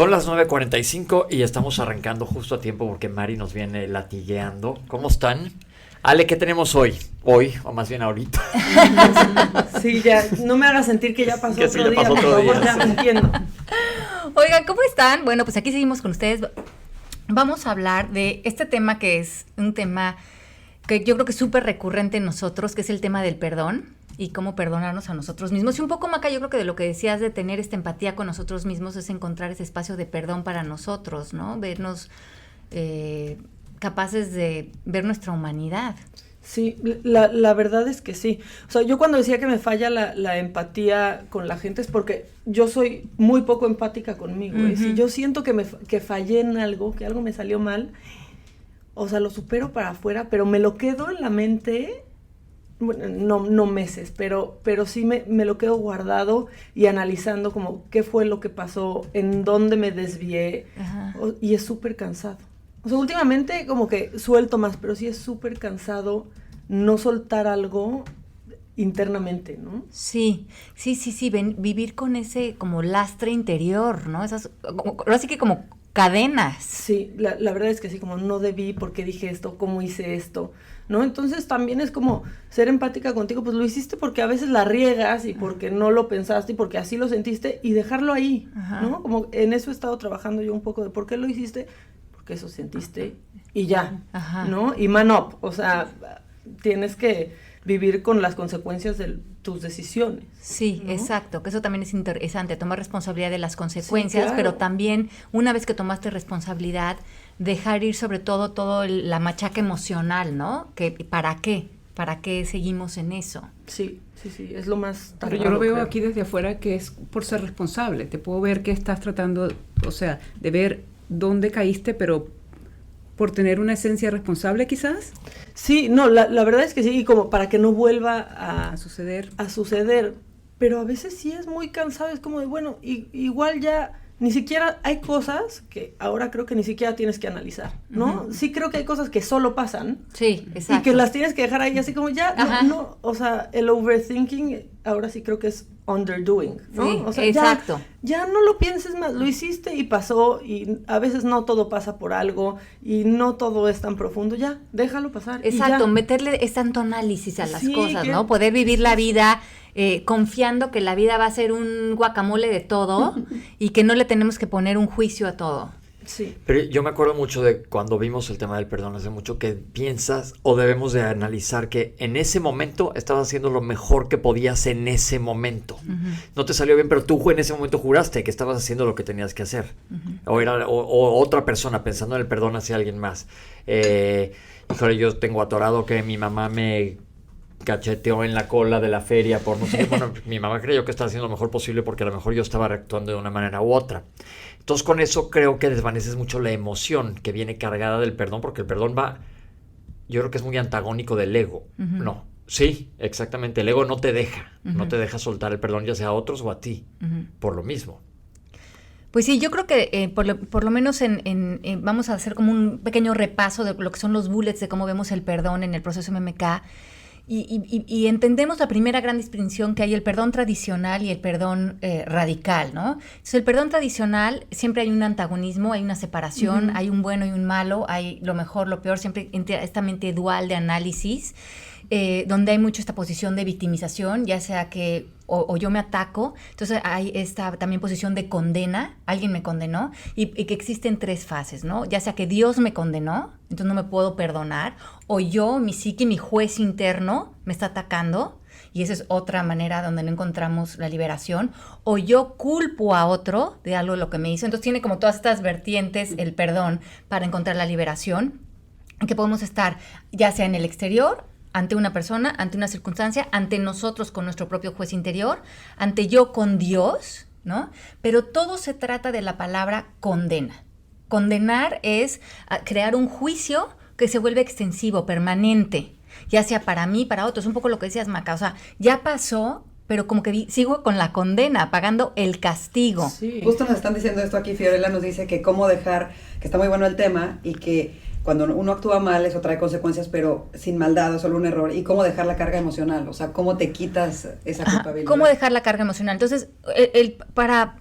Son las 9:45 y estamos arrancando justo a tiempo porque Mari nos viene latigueando. ¿Cómo están? Ale, ¿qué tenemos hoy? Hoy, o más bien ahorita. Sí, ya, no me hagas sentir que ya pasó que otro sí, día, pasó por otro favor, día. ya me entiendo. Oigan, ¿cómo están? Bueno, pues aquí seguimos con ustedes. Vamos a hablar de este tema que es un tema que yo creo que es súper recurrente en nosotros, que es el tema del perdón y cómo perdonarnos a nosotros mismos. Y un poco, Maca, yo creo que de lo que decías de tener esta empatía con nosotros mismos es encontrar ese espacio de perdón para nosotros, ¿no? Vernos capaces de ver nuestra humanidad. Sí, la verdad es que sí. O sea, yo cuando decía que me falla la empatía con la gente es porque yo soy muy poco empática conmigo. Uh-huh. Y si yo siento que fallé en algo, que algo me salió mal, o sea, lo supero para afuera, pero me lo quedo en la mente, bueno, no meses, pero sí me lo quedo guardado y analizando como qué fue lo que pasó, en dónde me desvié, y es súper cansado. O sea, últimamente como que suelto más, pero sí es súper cansado no soltar algo internamente, ¿no? Sí, vivir con ese como lastre interior, ¿no? Esas, así que como cadenas. Sí, la verdad es que sí, como no debí, ¿por qué dije esto? ¿Cómo hice esto? ¿No? Entonces también es como ser empática contigo, pues lo hiciste porque a veces la riegas y porque no lo pensaste y porque así lo sentiste y dejarlo ahí, ¿no? Como en eso he estado trabajando yo un poco de por qué lo hiciste, porque eso sentiste y ya, ¿no? Y man up, o sea, tienes que vivir con las consecuencias de tus decisiones. Sí, ¿no? Exacto, que eso también es interesante, tomar responsabilidad de las consecuencias, sí, claro. Pero también una vez que tomaste responsabilidad, dejar ir sobre todo la machaca emocional, ¿no? Que ¿para qué seguimos en eso? Sí, es lo más tardado. Pero yo lo veo aquí desde afuera que es por ser responsable, te puedo ver que estás tratando, o sea, de ver dónde caíste, pero por tener una esencia responsable quizás. Sí, no, la verdad es que sí, y como para que no vuelva a suceder, pero a veces sí es muy cansado, es como de, bueno, igual ya ni siquiera hay cosas que ahora creo que ni siquiera tienes que analizar, ¿no? Uh-huh. Sí creo que hay cosas que solo pasan. Sí, exacto. Y que las tienes que dejar ahí así como ya, no, o sea, el overthinking ahora sí creo que es underdoing, ¿no? Sí, o sea, exacto. Ya no lo pienses más, lo hiciste y pasó, y a veces no todo pasa por algo, y no todo es tan profundo, ya, déjalo pasar. Exacto, meterle tanto análisis a las cosas, ¿no? Poder vivir la vida confiando que la vida va a ser un guacamole de todo y que no le tenemos que poner un juicio a todo. Sí. Pero yo me acuerdo mucho de cuando vimos el tema del perdón hace mucho, que piensas o debemos de analizar que en ese momento estabas haciendo lo mejor que podías en ese momento. Uh-huh. No te salió bien, pero tú en ese momento juraste que estabas haciendo lo que tenías que hacer. Uh-huh. O otra persona pensando en el perdón hacia alguien más. Híjole, yo tengo atorado que mi mamá me cacheteó en la cola de la feria por no sé qué. Bueno, mi mamá creyó que estaba haciendo lo mejor posible porque a lo mejor yo estaba actuando de una manera u otra. Entonces con eso creo que desvaneces mucho la emoción que viene cargada del perdón, porque el perdón yo creo que es muy antagónico del ego. Uh-huh. No, sí, exactamente, el ego no te deja soltar el perdón ya sea a otros o a ti, por lo mismo. Pues sí, yo creo que por lo menos vamos a hacer como un pequeño repaso de lo que son los bullets de cómo vemos el perdón en el proceso MMK. Y entendemos la primera gran distinción que hay el perdón tradicional y el perdón radical, ¿no? Entonces, el perdón tradicional siempre hay un antagonismo, hay una separación, hay un bueno y un malo, hay lo mejor, lo peor, siempre esta mente dual de análisis, donde hay mucho esta posición de victimización, ya sea que o yo me ataco, entonces hay esta también posición de condena, alguien me condenó, y que existen tres fases, ¿no? Ya sea que Dios me condenó, entonces no me puedo perdonar, o yo, mi psique, mi juez interno me está atacando, y esa es otra manera donde no encontramos la liberación, o yo culpo a otro de algo de lo que me hizo, entonces tiene como todas estas vertientes el perdón para encontrar la liberación, que podemos estar ya sea en el exterior, ante una persona, ante una circunstancia, ante nosotros con nuestro propio juez interior, ante yo con Dios, ¿no? Pero todo se trata de la palabra condena. Condenar es crear un juicio que se vuelve extensivo, permanente, ya sea para mí, para otros, un poco lo que decías, Maca, o sea, ya pasó, pero como que sigo con la condena, pagando el castigo. Sí. Justo nos están diciendo esto aquí, Fiorella nos dice que cómo dejar, que está muy bueno el tema, y que cuando uno actúa mal, eso trae consecuencias, pero sin maldad, solo un error. Y cómo dejar la carga emocional, o sea, cómo te quitas esa culpabilidad. Cómo dejar la carga emocional. Entonces, para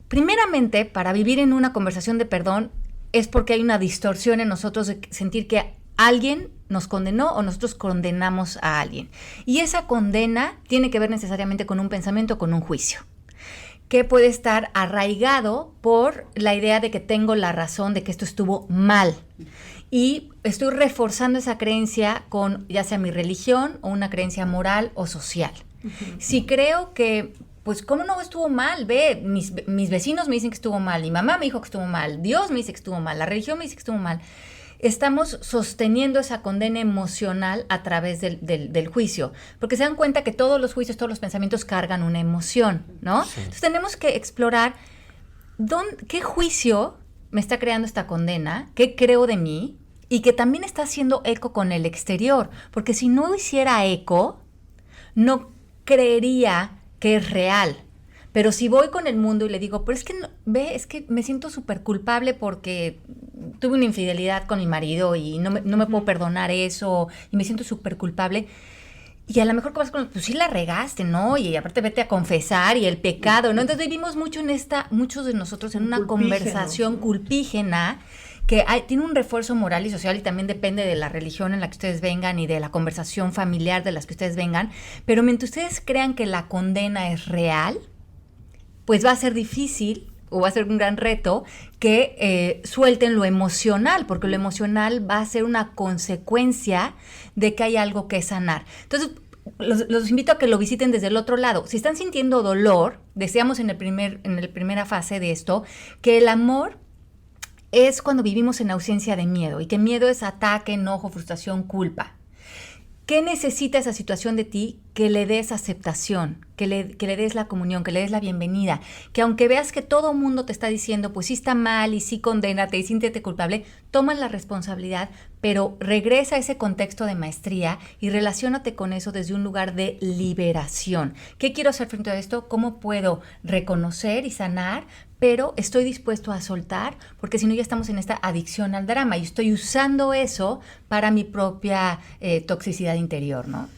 primeramente, para vivir en una conversación de perdón es porque hay una distorsión en nosotros de sentir que alguien nos condenó o nosotros condenamos a alguien. Y esa condena tiene que ver necesariamente con un pensamiento, con un juicio, que puede estar arraigado por la idea de que tengo la razón, de que esto estuvo mal. Y estoy reforzando esa creencia con ya sea mi religión o una creencia moral o social. Si creo que, pues, ¿cómo no estuvo mal? Ve, mis vecinos me dicen que estuvo mal, mi mamá me dijo que estuvo mal, Dios me dice que estuvo mal, la religión me dice que estuvo mal. Estamos sosteniendo esa condena emocional a través del juicio, porque se dan cuenta que todos los juicios, todos los pensamientos cargan una emoción, ¿no? Sí. Entonces tenemos que explorar qué juicio me está creando esta condena, qué creo de mí y que también está haciendo eco con el exterior, porque si no hiciera eco, no creería que es real. Pero si voy con el mundo y le digo, pero es que, es que me siento súper culpable porque tuve una infidelidad con mi marido y no me puedo perdonar eso y me siento súper culpable. Y a lo mejor vas con, pues sí la regaste, ¿no? Y aparte vete a confesar y el pecado, ¿no? Entonces vivimos mucho muchos de nosotros en una conversación culpígena que tiene un refuerzo moral y social y también depende de la religión en la que ustedes vengan y de la conversación familiar de las que ustedes vengan. Pero mientras ustedes crean que la condena es real, pues va a ser difícil o va a ser un gran reto que suelten lo emocional, porque lo emocional va a ser una consecuencia de que hay algo que sanar. Entonces, los invito a que lo visiten desde el otro lado. Si están sintiendo dolor, decíamos en la primera fase de esto, que el amor es cuando vivimos en ausencia de miedo, y que miedo es ataque, enojo, frustración, culpa. ¿Qué necesita esa situación de ti? Que le des aceptación, que le des la comunión, que le des la bienvenida, que aunque veas que todo mundo te está diciendo, pues sí está mal y sí condénate y siéntete culpable, toma la responsabilidad, pero regresa a ese contexto de maestría y relaciónate con eso desde un lugar de liberación. ¿Qué quiero hacer frente a esto? ¿Cómo puedo reconocer y sanar? Pero estoy dispuesto a soltar, porque si no ya estamos en esta adicción al drama y estoy usando eso para mi propia toxicidad interior, ¿no?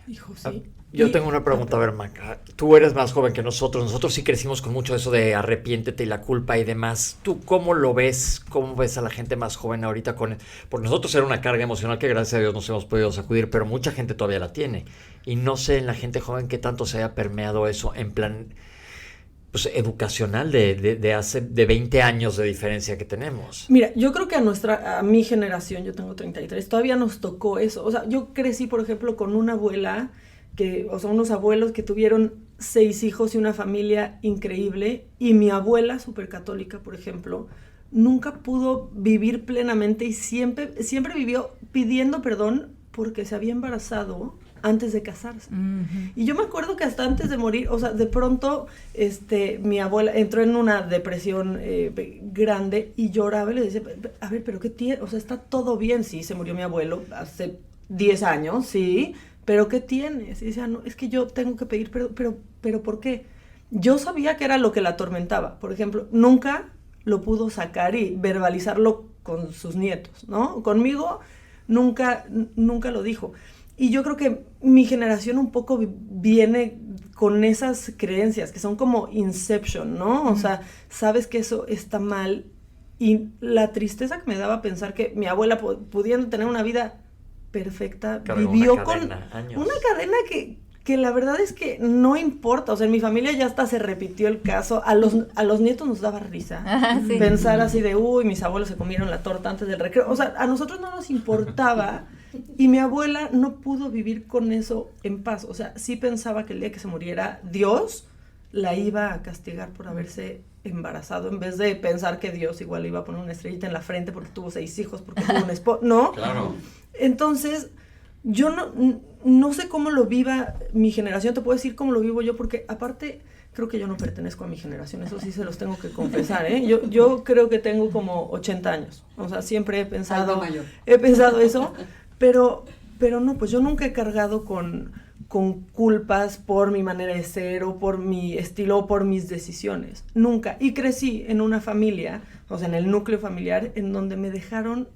Hijo, sí. Yo tengo una pregunta, a ver, Maca. Tú eres más joven que nosotros sí crecimos con mucho eso de arrepiéntete y la culpa y demás. ¿Tú cómo lo ves? ¿Cómo ves a la gente más joven ahorita? Por nosotros era una carga emocional que gracias a Dios nos hemos podido sacudir, pero mucha gente todavía la tiene. Y no sé en la gente joven qué tanto se haya permeado eso en plan, pues, educacional de hace 20 años de diferencia que tenemos. Mira, yo creo que a mi generación, yo tengo 33, todavía nos tocó eso. O sea, yo crecí, por ejemplo, con una abuela, unos abuelos que tuvieron 6 hijos y una familia increíble, y mi abuela, súper católica, por ejemplo, nunca pudo vivir plenamente y siempre vivió pidiendo perdón porque se había embarazado antes de casarse. Uh-huh. Y yo me acuerdo que hasta antes de morir, o sea, de pronto mi abuela entró en una depresión grande y lloraba y le decía, a ver, pero ¿qué tiene? O sea, está todo bien. Sí, se murió mi abuelo hace 10 años, sí, pero ¿qué tienes? Y decía, no, es que yo tengo que pedir, pero ¿por qué? Yo sabía que era lo que la atormentaba. Por ejemplo, nunca lo pudo sacar y verbalizarlo con sus nietos, ¿no? Conmigo nunca lo dijo. Y yo creo que mi generación un poco viene con esas creencias que son como Inception, ¿no? O sea, sabes que eso está mal. Y la tristeza que me daba pensar que mi abuela, pudiendo tener una vida perfecta, vivió con una cadena que la verdad es que no importa. O sea, en mi familia ya hasta se repitió el caso. A los nietos nos daba risa. Sí. Pensar así de, mis abuelos se comieron la torta antes del recreo. O sea, a nosotros no nos importaba. Y mi abuela no pudo vivir con eso en paz. O sea, sí pensaba que el día que se muriera, Dios la iba a castigar por haberse embarazado, en vez de pensar que Dios igual le iba a poner una estrellita en la frente porque tuvo 6 hijos, porque tuvo un esposo. ¿No? Claro. Entonces, yo no sé cómo lo viva mi generación. Te puedo decir cómo lo vivo yo, porque aparte creo que yo no pertenezco a mi generación. Eso sí se los tengo que confesar, ¿eh? Yo creo que tengo como 80 años. O sea, siempre he pensado eso. Pero no, pues yo nunca he cargado con culpas por mi manera de ser o por mi estilo o por mis decisiones. Nunca. Y crecí en una familia, o sea, en el núcleo familiar, en donde me dejaron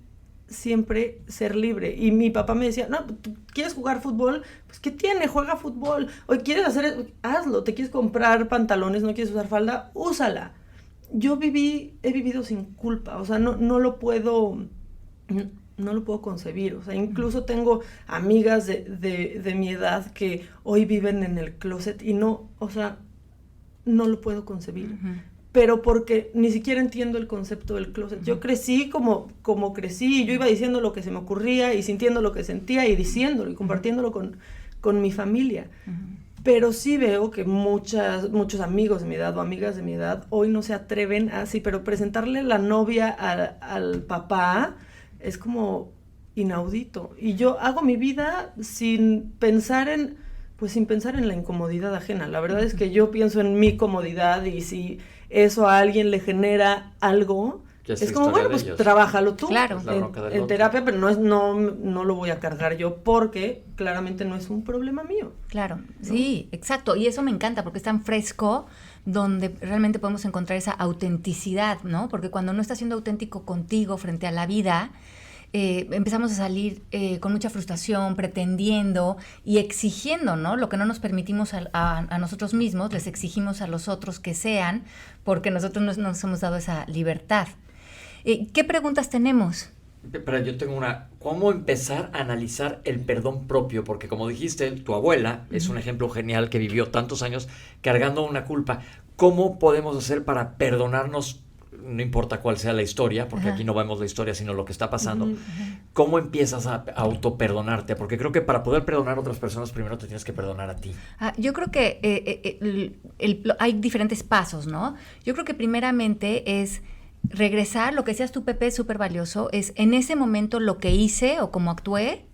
siempre ser libre. Y mi papá me decía, no, ¿tú quieres jugar fútbol? Pues, ¿qué tiene? Juega fútbol. O ¿quieres hazlo? ¿Te quieres comprar pantalones? ¿No quieres usar falda? Úsala. yo he vivido sin culpa, o sea, no lo puedo concebir, o sea, incluso tengo amigas de mi edad que hoy viven en el closet y no, o sea, no lo puedo concebir. Uh-huh. Pero porque ni siquiera entiendo el concepto del closet. Yo crecí como crecí, y yo iba diciendo lo que se me ocurría y sintiendo lo que sentía y diciéndolo y compartiéndolo con mi familia. Uh-huh. Pero sí veo que muchos amigos de mi edad o amigas de mi edad hoy no se atreven así, pero presentarle la novia al papá es como inaudito. Y yo hago mi vida sin pensar en la incomodidad ajena. La verdad es que yo pienso en mi comodidad y si eso a alguien le genera algo, es como, bueno, pues trabájalo tú. Claro. En terapia, pero no lo voy a cargar yo porque claramente no es un problema mío. Claro, ¿no? Sí, Sí, exacto. Y eso me encanta porque es tan fresco donde realmente podemos encontrar esa autenticidad, ¿no? Porque cuando no estás siendo auténtico contigo frente a la vida, empezamos a salir con mucha frustración, pretendiendo y exigiendo, ¿no? Lo que no nos permitimos a nosotros mismos, les exigimos a los otros que sean, porque nosotros no nos hemos dado esa libertad. ¿Qué preguntas tenemos? Pero yo tengo ¿cómo empezar a analizar el perdón propio? Porque como dijiste, tu abuela es un ejemplo genial que vivió tantos años cargando una culpa. ¿Cómo podemos hacer para perdonarnos? No importa cuál sea la historia, porque aquí no vemos la historia, sino lo que está pasando. ¿Cómo empiezas a autoperdonarte? Porque creo que para poder perdonar a otras personas, primero te tienes que perdonar a ti. Yo creo que hay diferentes pasos, ¿no? Yo creo que primeramente es regresar, lo que decías tú, Pepe, es súper valioso, es en ese momento lo que hice o cómo actué,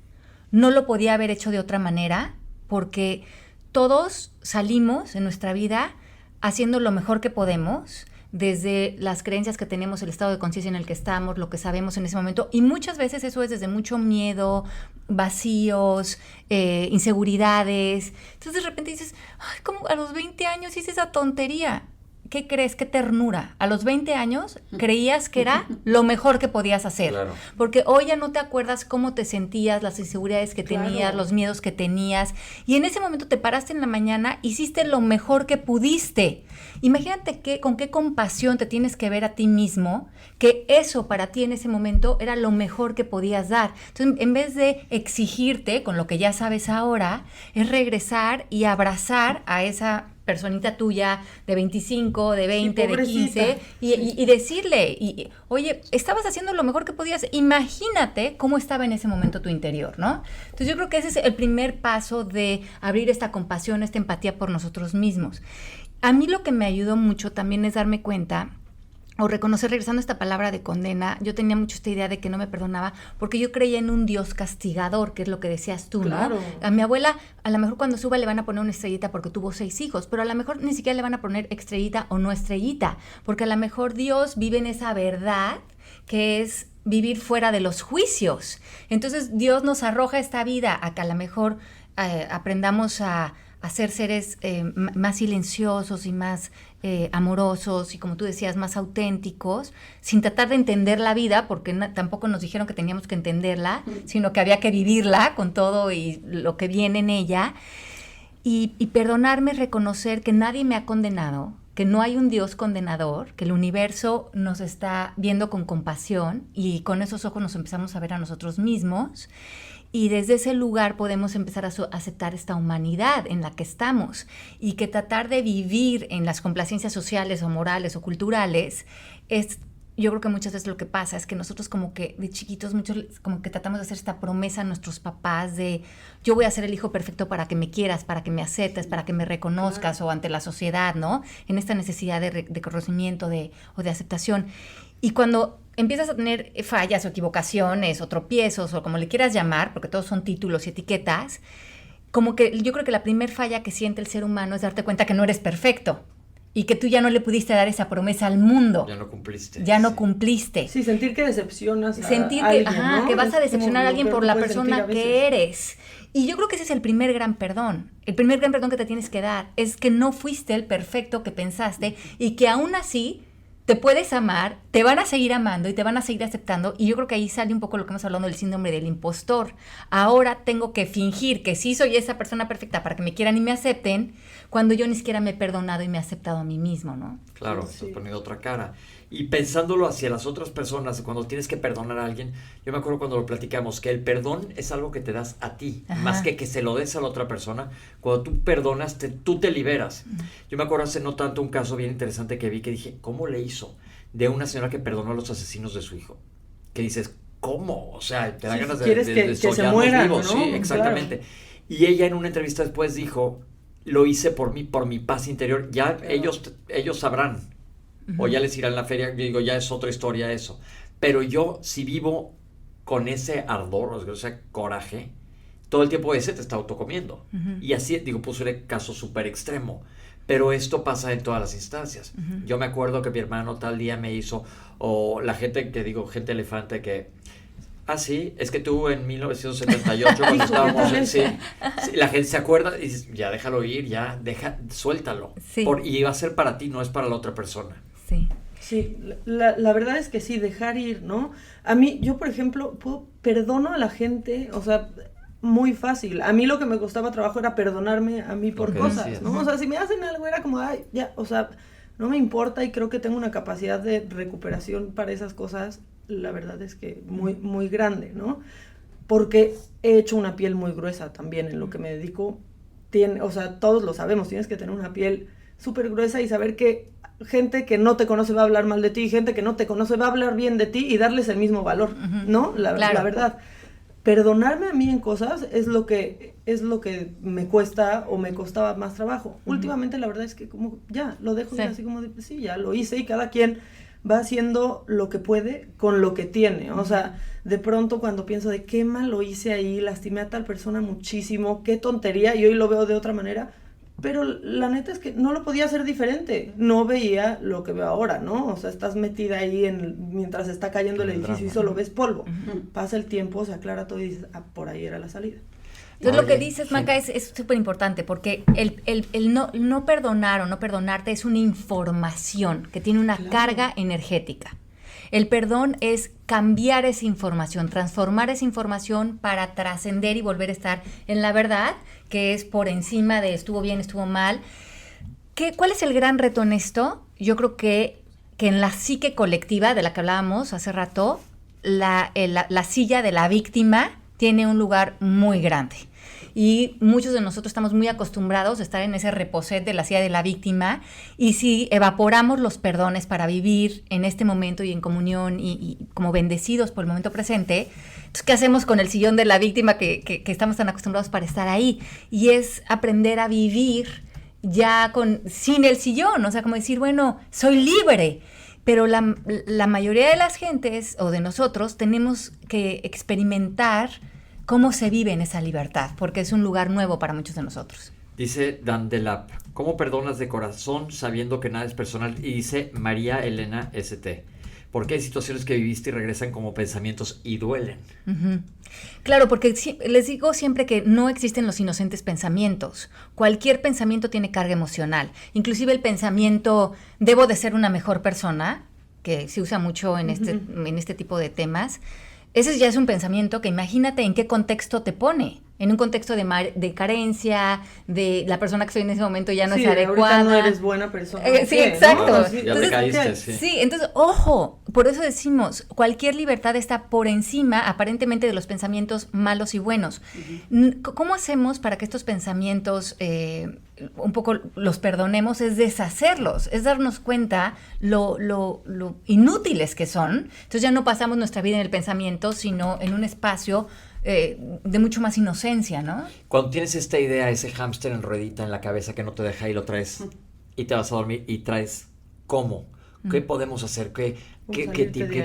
no lo podía haber hecho de otra manera, porque todos salimos en nuestra vida haciendo lo mejor que podemos, desde las creencias que tenemos, el estado de conciencia en el que estamos, lo que sabemos en ese momento, y muchas veces eso es desde mucho miedo, vacíos, inseguridades. Entonces de repente dices, ay, ¿cómo a los 20 años hice esa tontería? ¿Qué crees? ¿Qué ternura? A los 20 años creías que era lo mejor que podías hacer. Claro. Porque hoy ya no te acuerdas cómo te sentías, las inseguridades que tenías, los miedos que tenías. Y en ese momento te paraste en la mañana, hiciste lo mejor que pudiste. Imagínate con qué compasión te tienes que ver a ti mismo, que eso para ti en ese momento era lo mejor que podías dar. Entonces, en vez de exigirte con lo que ya sabes ahora, es regresar y abrazar a esa personita tuya de 25, de 20, de 15 y decirle, oye, estabas haciendo lo mejor que podías, imagínate cómo estaba en ese momento tu interior, ¿no? Entonces yo creo que ese es el primer paso de abrir esta compasión, esta empatía por nosotros mismos. A mí lo que me ayudó mucho también es darme cuenta o reconocer, regresando a esta palabra de condena, yo tenía mucho esta idea de que no me perdonaba porque yo creía en un Dios castigador, que es lo que decías tú, claro, ¿no? A mi abuela, a lo mejor cuando suba le van a poner una estrellita porque tuvo 6 hijos, pero a lo mejor ni siquiera le van a poner estrellita o no estrellita, porque a lo mejor Dios vive en esa verdad que es vivir fuera de los juicios. Entonces Dios nos arroja esta vida a que a lo mejor aprendamos a ser seres más silenciosos y más amorosos y, como tú decías, más auténticos, sin tratar de entender la vida, porque tampoco nos dijeron que teníamos que entenderla, sino que había que vivirla con todo y lo que viene en ella. Y perdonarme, reconocer que nadie me ha condenado, que no hay un Dios condenador, que el universo nos está viendo con compasión y con esos ojos nos empezamos a ver a nosotros mismos. Y desde ese lugar podemos empezar a aceptar esta humanidad en la que estamos y que tratar de vivir en las complacencias sociales o morales o culturales es, yo creo que muchas veces lo que pasa es que nosotros como que de chiquitos muchos como que tratamos de hacer esta promesa a nuestros papás de yo voy a ser el hijo perfecto para que me quieras, para que me aceptes, para que me reconozcas o ante la sociedad, ¿no? En esta necesidad de reconocimiento o de aceptación. Y cuando empiezas a tener fallas o equivocaciones o tropiezos o como le quieras llamar, porque todos son títulos y etiquetas, como que yo creo que la primer falla que siente el ser humano es darte cuenta que no eres perfecto y que tú ya no le pudiste dar esa promesa al mundo. Ya no cumpliste. Ya no cumpliste. Sí, sentir que decepcionas a sentir alguien, que, ¿no? que vas a decepcionar a alguien por la persona que que eres. Y yo creo que ese es el primer gran perdón. El primer gran perdón que te tienes que dar es que no fuiste el perfecto que pensaste y que aún así te puedes amar, te van a seguir amando y te van a seguir aceptando, y yo creo que ahí sale un poco lo que hemos hablado del síndrome del impostor. Ahora tengo que fingir que sí soy esa persona perfecta para que me quieran y me acepten, cuando yo ni siquiera me he perdonado y me he aceptado a mí mismo, ¿no? Claro, Sí. estás poniendo otra cara. Y pensándolo hacia las otras personas, cuando tienes que perdonar a alguien, yo me acuerdo cuando lo platicamos, que el perdón es algo que te das a ti, Ajá. más que se lo des a la otra persona. Cuando tú perdonas, tú te liberas. Yo me acuerdo hace no tanto un caso bien interesante que vi, que dije, ¿cómo le hizo? De una señora que perdonó a los asesinos de su hijo. Que dices, ¿cómo? O sea, te da Sí, ganas de quieres que se desollarlos mueran, vivos. ¿no? Sí, exactamente. Y ella en una entrevista después dijo, lo hice por mi paz interior. Ya ellos sabrán. O ya les irá en la feria, yo digo, ya es otra historia eso. Pero yo, si vivo con ese ardor, o sea, coraje, todo el tiempo ese te está autocomiendo. Y así, digo, puse un caso súper extremo. Pero esto pasa en todas las instancias. Yo me acuerdo que mi hermano tal día me hizo, o la gente que digo, gente elefante que... Ah, sí, es que tú en 1978 cuando estábamos en... Sí, la gente se acuerda y dices, ya déjalo ir, ya, suéltalo. Sí. Y va a ser para ti, no es para la otra persona. Sí. Sí, la verdad es que sí, dejar ir, ¿no? A mí, yo por ejemplo, perdono a la gente, o sea, muy fácil. A mí lo que me costaba trabajo era perdonarme a mí por Lo que cosas, decías. ¿no? O sea, si me hacen algo era como, ay, ya, o sea, no me importa, y creo que tengo una capacidad de recuperación para esas cosas, la verdad es que muy, muy grande, ¿no? Porque he hecho una piel muy gruesa también en lo que me dedico. O sea, todos lo sabemos, tienes que tener una piel súper gruesa y saber que gente que no te conoce va a hablar mal de ti, gente que no te conoce va a hablar bien de ti, y darles el mismo valor, ¿no? Claro. La verdad. Perdonarme a mí en cosas es lo que me cuesta o me costaba más trabajo. Últimamente la verdad es que como ya lo dejo ir así como de, pues sí, ya lo hice, y cada quien va haciendo lo que puede con lo que tiene. O sea, de pronto cuando pienso de qué mal lo hice ahí, lastimé a tal persona muchísimo, qué tontería, y hoy lo veo de otra manera, pero la neta es que no lo podía hacer diferente, no veía lo que veo ahora, ¿no? O sea, estás metida ahí mientras está cayendo el edificio y solo ves polvo. Pasa el tiempo, se aclara todo y dices, ah, por ahí era la salida. Entonces lo que Oye, dices, sí. Maca, es súper importante, porque el no perdonar o no perdonarte es una información que tiene una carga energética. El perdón es cambiar esa información, transformar esa información para trascender y volver a estar en la verdad, que es por encima de estuvo bien, estuvo mal. ¿Cuál es el gran reto en esto? Yo creo que en la psique colectiva de la que hablábamos hace rato, la silla de la víctima tiene un lugar muy grande. Y muchos de nosotros estamos muy acostumbrados a estar en ese reposet de la silla de la víctima, y si evaporamos los perdones para vivir en este momento y en comunión y como bendecidos por el momento presente, entonces, ¿qué hacemos con el sillón de la víctima que estamos tan acostumbrados para estar ahí? Y es aprender a vivir ya sin el sillón, o sea, como decir, bueno, soy libre. Pero la mayoría de las gentes o de nosotros tenemos que experimentar cómo se vive en esa libertad, porque es un lugar nuevo para muchos de nosotros. Dice Dan Delap, ¿cómo perdonas de corazón sabiendo que nada es personal? Y dice María Elena ST, ¿por qué hay situaciones que viviste y regresan como pensamientos y duelen? Uh-huh. Claro, porque les digo siempre que no existen los inocentes pensamientos. Cualquier pensamiento tiene carga emocional. Inclusive el pensamiento, debo de ser una mejor persona, que se usa mucho en este tipo de temas. Ese ya es un pensamiento que imagínate en qué contexto te pone. En un contexto de carencia, de la persona que soy en ese momento ya no es adecuada. Ahorita no eres buena persona. Sí, exacto. ¿no? Ya Entonces, te caíste, sí. Sí, entonces, ojo, por eso decimos, cualquier libertad está por encima, aparentemente, de los pensamientos malos y buenos. ¿Cómo hacemos para que estos pensamientos un poco los perdonemos? Es deshacerlos, es darnos cuenta lo inútiles que son. Entonces ya no pasamos nuestra vida en el pensamiento, sino en un espacio de mucho más inocencia, ¿no? Cuando tienes esta idea, ese hámster en ruedita en la cabeza que no te deja y lo traes y te vas a dormir y traes ¿cómo? ¿Qué podemos hacer? ¿Qué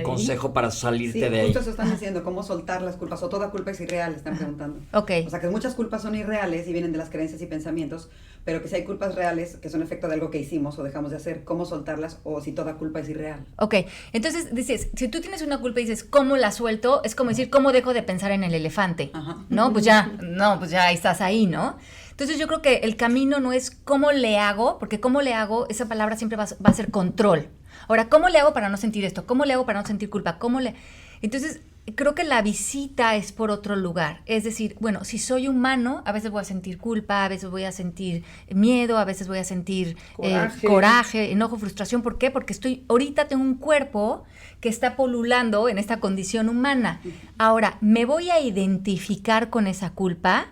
consejo para salirte de ahí? Justo eso están diciendo, cómo soltar las culpas, o toda culpa es irreal, están preguntando. Ok. O sea, que muchas culpas son irreales y vienen de las creencias y pensamientos, pero que si hay culpas reales, que son efecto de algo que hicimos o dejamos de hacer, ¿cómo soltarlas? O si toda culpa es irreal. Ok, entonces dices, si tú tienes una culpa y dices, ¿cómo la suelto? Es como decir, ¿cómo dejo de pensar en el elefante? Ajá. ¿No? Pues ya estás ahí, ¿no? Entonces yo creo que el camino no es cómo le hago, porque cómo le hago, esa palabra siempre va a ser control. Ahora, ¿cómo le hago para no sentir esto? ¿Cómo le hago para no sentir culpa? Entonces, creo que la visita es por otro lugar. Es decir, bueno, si soy humano, a veces voy a sentir culpa, a veces voy a sentir miedo, a veces voy a sentir coraje, enojo, frustración. ¿Por qué? Porque ahorita tengo un cuerpo que está polulando en esta condición humana. Ahora, ¿me voy a identificar con esa culpa?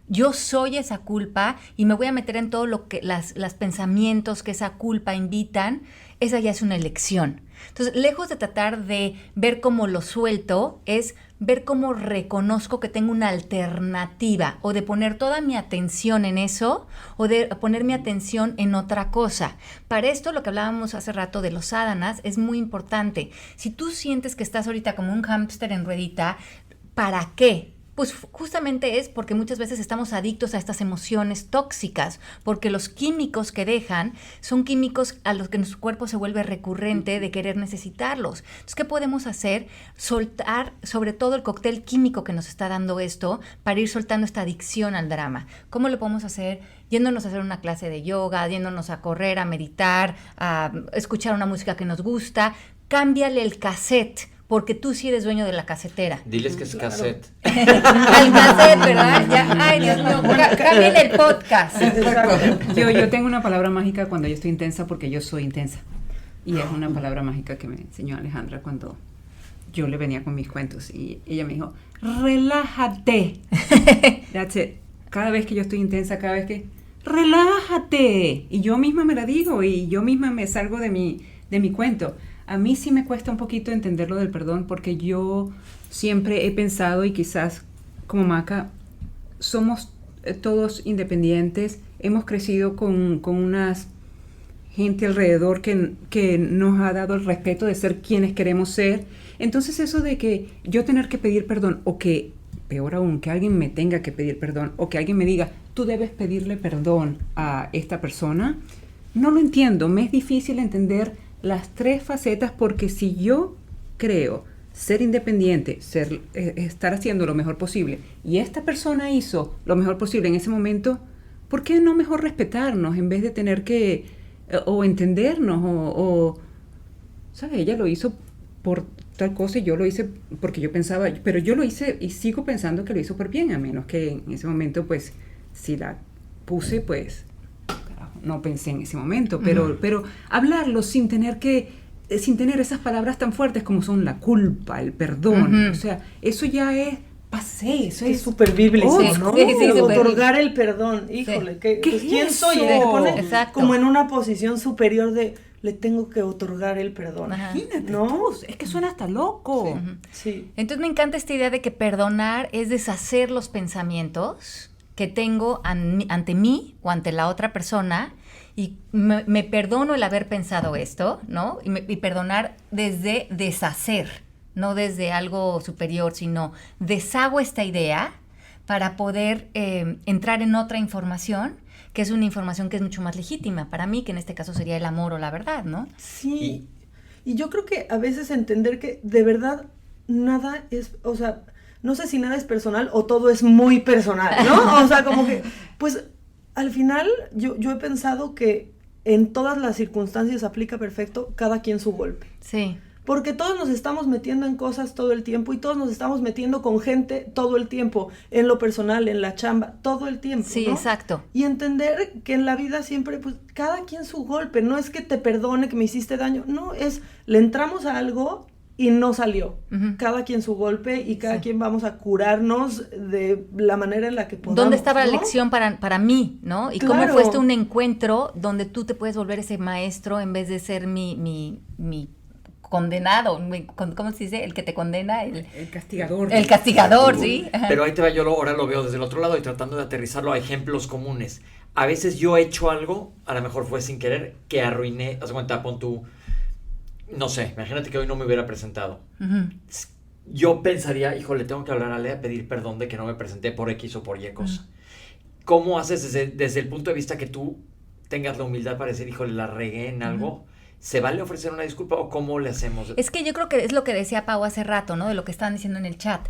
Yo soy esa culpa y me voy a meter en todo lo que las pensamientos que esa culpa invitan. Esa ya es una elección. Entonces, lejos de tratar de ver cómo lo suelto, es ver cómo reconozco que tengo una alternativa, o de poner toda mi atención en eso, o de poner mi atención en otra cosa. Para esto, lo que hablábamos hace rato de los sadhanas es muy importante. Si tú sientes que estás ahorita como un hámster en ruedita, ¿para qué? Pues justamente es porque muchas veces estamos adictos a estas emociones tóxicas, porque los químicos que dejan son químicos a los que nuestro cuerpo se vuelve recurrente de querer necesitarlos. Entonces, ¿qué podemos hacer? Soltar sobre todo el cóctel químico que nos está dando esto para ir soltando esta adicción al drama. ¿Cómo lo podemos hacer? Yéndonos a hacer una clase de yoga, yéndonos a correr, a meditar, a escuchar una música que nos gusta. Cámbiale el cassette, porque tú sí eres dueño de la casetera. Diles que es cassette. Al cassette, ¿verdad? Ya, ay, Dios mío, cambien el podcast. Yo tengo una palabra mágica cuando yo estoy intensa, porque yo soy intensa. Y es una palabra mágica que me enseñó Alejandra cuando yo le venía con mis cuentos. Y ella me dijo, relájate. That's it. Cada vez que yo estoy intensa, relájate. Y yo misma me la digo y yo misma me salgo de mi cuento. A mí sí me cuesta un poquito entender lo del perdón, porque yo siempre he pensado, y quizás como Maca, somos todos independientes, hemos crecido con unas gente alrededor que nos ha dado el respeto de ser quienes queremos ser. Entonces eso de que yo tener que pedir perdón, o que, peor aún, que alguien me tenga que pedir perdón, o que alguien me diga, tú debes pedirle perdón a esta persona, no lo entiendo. Me es difícil entender las tres facetas, porque si yo creo ser independiente, estar haciendo lo mejor posible, y esta persona hizo lo mejor posible en ese momento, ¿por qué no mejor respetarnos en vez de tener que, o entendernos, o ¿sabes? Ella lo hizo por tal cosa y yo lo hice porque yo pensaba, pero yo lo hice y sigo pensando que lo hizo por bien, a menos que en ese momento, pues, si la puse, pues no pensé en ese momento, pero hablarlo sin tener esas palabras tan fuertes como son la culpa, el perdón, o sea, eso ya es pasé, eso es súper bíblico, ¿no? Sí, otorgar el perdón, híjole, ¿quién soy? Te pone como en una posición superior de le tengo que otorgar el perdón. Imagínate, ¿no? Es que suena hasta loco. Sí. Entonces me encanta esta idea de que perdonar es deshacer los pensamientos que tengo ante mí o ante la otra persona, y me perdono el haber pensado esto, ¿no? Y perdonar desde deshacer, no desde algo superior, sino deshago esta idea para poder entrar en otra información, que es una información que es mucho más legítima para mí, que en este caso sería el amor o la verdad, ¿no? Sí, y yo creo que a veces entender que de verdad nada es, o sea, no sé si nada es personal o todo es muy personal, ¿no? O sea, como que, pues, al final yo he pensado que en todas las circunstancias aplica perfecto cada quien su golpe. Sí. Porque todos nos estamos metiendo en cosas todo el tiempo y todos nos estamos metiendo con gente todo el tiempo, en lo personal, en la chamba, todo el tiempo, Sí, ¿no? exacto. Y entender que en la vida siempre, pues, cada quien su golpe, no es que te perdone que me hiciste daño, no, es, le entramos a algo y no salió. Cada quien su golpe y cada quien vamos a curarnos de la manera en la que podamos. ¿Dónde estaba ¿no? la lección para mí, no? Y Claro. cómo fue este un encuentro donde tú te puedes volver ese maestro en vez de ser mi condenado, ¿cómo se dice? El que te condena, El castigador. el castigador, ¿sí? Pero ahí te va, ahora lo veo desde el otro lado y tratando de aterrizarlo a ejemplos comunes. A veces yo he hecho algo, a lo mejor fue sin querer, que arruiné, haz de cuenta, pon tú, no sé, imagínate que hoy no me hubiera presentado. Yo pensaría, híjole, tengo que hablar a Lea, pedir perdón de que no me presenté por X o por Y cosa. ¿Cómo haces desde el punto de vista que tú tengas la humildad para decir, híjole, la regué en algo? ¿Se vale ofrecer una disculpa o cómo le hacemos? Es que yo creo que es lo que decía Pau hace rato, ¿no? De lo que estaban diciendo en el chat.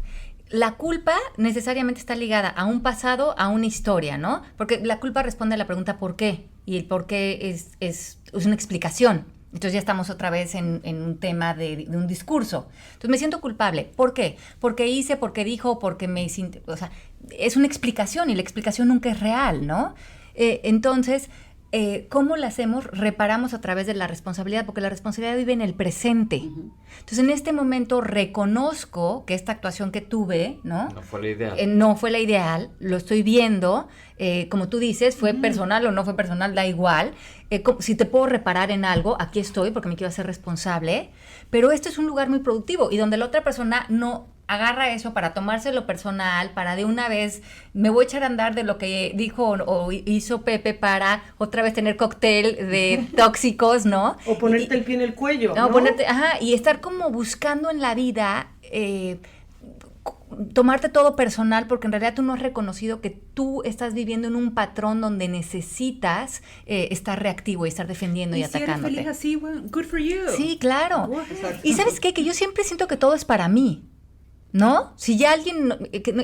La culpa necesariamente está ligada a un pasado, a una historia, ¿no? Porque la culpa responde a la pregunta ¿por qué? Y el por qué es una explicación, Entonces ya estamos otra vez en un tema de un discurso. Entonces me siento culpable. ¿Por qué? Porque hice, porque dijo, porque me... O sea, es una explicación y la explicación nunca es real, ¿no? Entonces, ¿cómo la hacemos? Reparamos a través de la responsabilidad, porque la responsabilidad vive en el presente. Entonces, en este momento reconozco que esta actuación que tuve, ¿no? No fue la ideal. No fue la ideal, lo estoy viendo, como tú dices, fue personal o no fue personal, da igual. Si te puedo reparar en algo, aquí estoy porque me quiero hacer responsable, pero este es un lugar muy productivo y donde la otra persona no agarra eso para tomárselo personal, para de una vez, me voy a echar a andar de lo que dijo o hizo Pepe para otra vez tener cóctel de tóxicos, ¿no? O ponerte el pie en el cuello, ¿no? Y estar como buscando en la vida, tomarte todo personal, porque en realidad tú no has reconocido que tú estás viviendo en un patrón donde necesitas estar reactivo y estar defendiendo y atacándote. Si eres feliz así, well, good for you. Sí, claro. Exacto. Y ¿sabes qué? Que yo siempre siento que todo es para mí, ¿no? Si ya alguien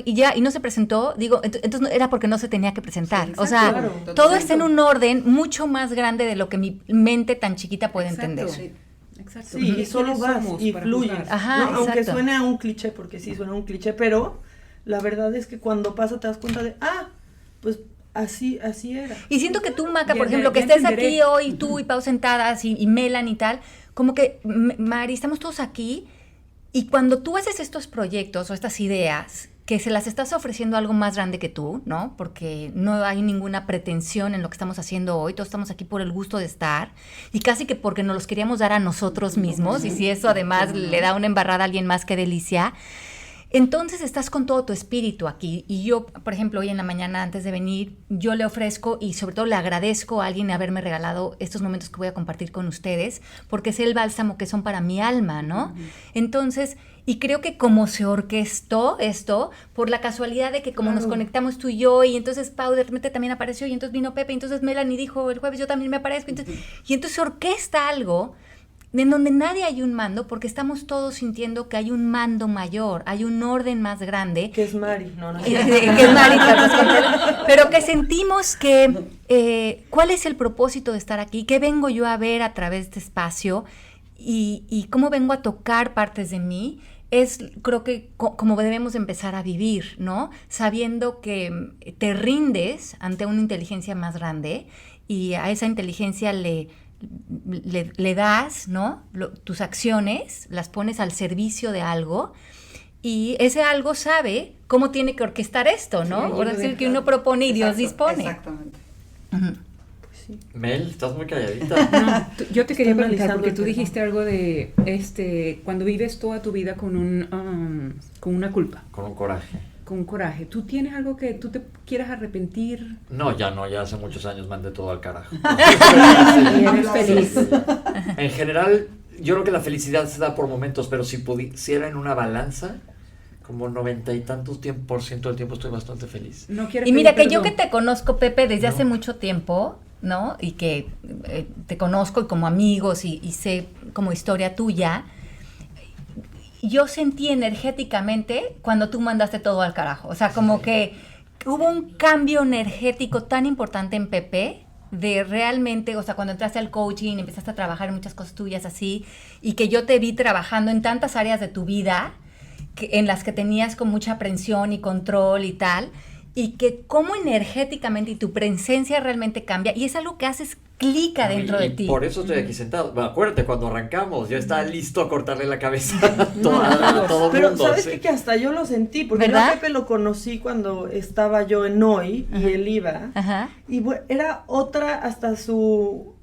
y no se presentó, digo, entonces era porque no se tenía que presentar. Sí, o sea, claro. todo está en un orden mucho más grande de lo que mi mente tan chiquita puede entender. Sí. Exacto. Sí, y solo vas y fluyes. Ajá, ¿no? Aunque exacto. suene a un cliché, porque sí suena a un cliché, pero la verdad es que cuando pasa te das cuenta de, pues así era. Y siento que tú, Maca, Ya- por ejemplo, ya que estés entenderé. aquí hoy, tú y Pau sentadas y Melan y tal, como que, Mari, estamos todos aquí, y cuando tú haces estos proyectos o estas ideas, que se las estás ofreciendo a algo más grande que tú, ¿no? Porque no hay ninguna pretensión en lo que estamos haciendo hoy, todos estamos aquí por el gusto de estar, y casi que porque nos los queríamos dar a nosotros mismos, y si eso además le da una embarrada a alguien más, qué delicia. Entonces estás con todo tu espíritu aquí, y yo, por ejemplo, hoy en la mañana antes de venir, yo le ofrezco y sobre todo le agradezco a alguien haberme regalado estos momentos que voy a compartir con ustedes, porque es el bálsamo que son para mi alma, ¿no? Entonces, y creo que como se orquestó esto, por la casualidad de que como nos conectamos tú y yo, y entonces Pau de repente también apareció, y entonces vino Pepe, y entonces Melanie dijo el jueves yo también me aparezco, y entonces se orquesta algo en donde nadie hay un mando, porque estamos todos sintiendo que hay un mando mayor, hay un orden más grande. Que es Mari, no. Que es Mari, pero que sentimos que ¿cuál es el propósito de estar aquí? ¿Qué vengo yo a ver a través de este espacio? Y cómo vengo a tocar partes de mí. Es, creo que, como debemos empezar a vivir, ¿no? Sabiendo que te rindes ante una inteligencia más grande y a esa inteligencia le das, ¿no? Tus acciones, las pones al servicio de algo, y ese algo sabe cómo tiene que orquestar esto, ¿no? Sí, Ahora decir que uno propone y Dios dispone. Exactamente. Mel, estás muy calladita. No, yo te quería preguntar, analizando porque el tú tema. dijiste algo de cuando vives toda tu vida con una culpa, Con un coraje. con un coraje. ¿Tú tienes algo que tú te quieras arrepentir? No, ya hace muchos años mandé todo al carajo. Y eres feliz. En general, yo creo que la felicidad se da por momentos, pero si pudiera en una balanza, como 90 y tantos % del tiempo estoy bastante feliz. No quieres Y mira, que pedir yo que perdón. te conozco, Pepe, desde No. hace mucho tiempo, ¿no? Y que te conozco y como amigos y sé como historia tuya, yo sentí energéticamente cuando tú mandaste todo al carajo. O sea, como que hubo un cambio energético tan importante en Pepe, de realmente, o sea, cuando entraste al coaching, empezaste a trabajar en muchas cosas tuyas así, y que yo te vi trabajando en tantas áreas de tu vida, en las que tenías con mucha aprensión y control y tal, y que cómo energéticamente y tu presencia realmente cambia, y es algo que haces clic adentro de ti. Por eso estoy aquí sentado. Bueno, acuérdate, cuando arrancamos, yo estaba listo a cortarle la cabeza a todo Pero mundo. ¿sabes sí. qué? Que hasta yo lo sentí, porque yo ¿Verdad? a Pepe lo conocí cuando estaba yo en Noy y él iba, Ajá. y era otra hasta su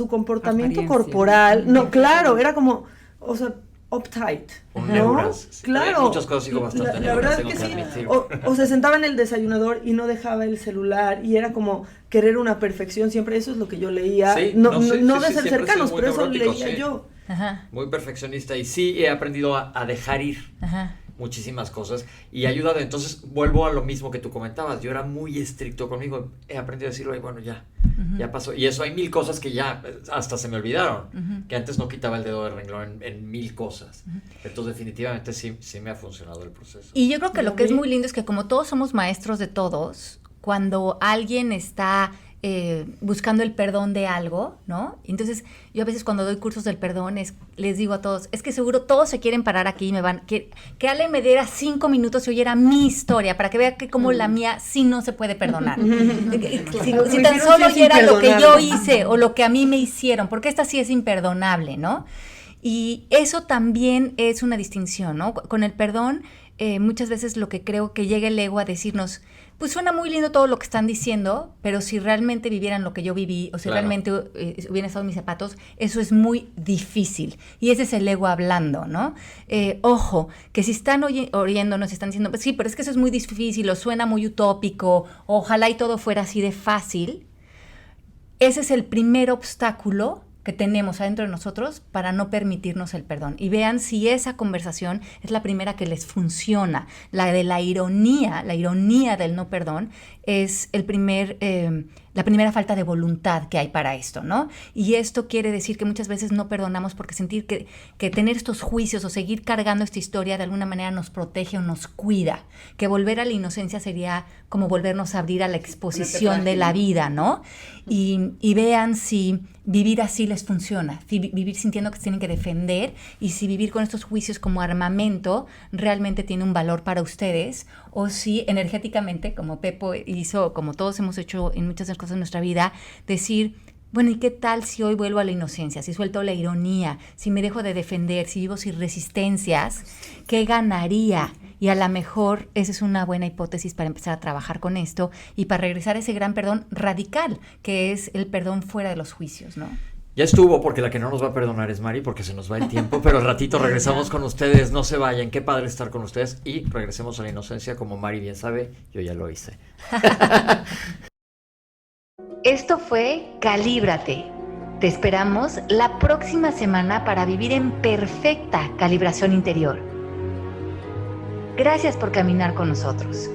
comportamiento Apariencia. corporal. No, claro, era como, o sea, uptight, Un ¿no? neuras, sí. Claro. Muchas cosas digo bastante La verdad es neuras, que tengo sí. admitir. O se sentaba en el desayunador y no dejaba el celular, y era como querer una perfección siempre. Eso es lo que yo leía. Sí, no no, sí, no sí, de sí, ser siempre he cercanos, sido muy pero eso neurótico, leía sí. yo. Ajá. Muy perfeccionista, y sí he aprendido a dejar ir Ajá. muchísimas cosas y ha ayudado. Entonces vuelvo a lo mismo que tú comentabas. Yo era muy estricto conmigo. He aprendido a decirlo y bueno, ya pasó. Y eso hay 1000 cosas que ya hasta se me olvidaron. Que antes no quitaba el dedo del renglón en 1000 cosas. Entonces definitivamente sí me ha funcionado el proceso. Y yo creo que ¿Y lo a que es mí? muy lindo es que como todos somos maestros de todos, cuando alguien está buscando el perdón de algo, ¿no? Entonces, yo a veces cuando doy cursos del perdón les digo a todos, es que seguro todos se quieren parar aquí y que Ale me diera 5 minutos y oyera mi historia para que vea que como la mía sí no se puede perdonar. Si tan solo oyera lo que yo hice o lo que a mí me hicieron, porque esta sí es imperdonable, ¿no? Y eso también es una distinción, ¿no? Con el perdón, muchas veces lo que creo que llega el ego a decirnos, pues suena muy lindo todo lo que están diciendo, pero si realmente vivieran lo que yo viví, o si realmente hubieran estado en mis zapatos, eso es muy difícil. Y ese es el ego hablando, ¿no? Ojo, que si están oyéndonos, están diciendo, sí, pero es que eso es muy difícil, o suena muy utópico, ojalá y todo fuera así de fácil. Ese es el primer obstáculo que tenemos adentro de nosotros para no permitirnos el perdón. Y vean si esa conversación es la primera que les funciona. La de la ironía del no perdón es la primera falta de voluntad que hay para esto, ¿no? Y esto quiere decir que muchas veces no perdonamos porque sentir que tener estos juicios o seguir cargando esta historia de alguna manera nos protege o nos cuida. Que volver a la inocencia sería como volvernos a abrir a la exposición de la vida, ¿no? Y vean si vivir así les funciona, vivir sintiendo que se tienen que defender y si vivir con estos juicios como armamento realmente tiene un valor para ustedes o si energéticamente, como Pepo hizo, como todos hemos hecho en muchas cosas en nuestra vida, decir, bueno, ¿y qué tal si hoy vuelvo a la inocencia? Si suelto la ironía, si me dejo de defender, si vivo sin resistencias, ¿qué ganaría? Y a lo mejor esa es una buena hipótesis para empezar a trabajar con esto y para regresar a ese gran perdón radical, que es el perdón fuera de los juicios, ¿no? Ya estuvo, porque la que no nos va a perdonar es Mari, porque se nos va el tiempo, pero al ratito regresamos con ustedes, no se vayan, qué padre estar con ustedes y regresemos a la inocencia, como Mari bien sabe, yo ya lo hice. Esto fue Calíbrate. Te esperamos la próxima semana para vivir en perfecta calibración interior. Gracias por caminar con nosotros.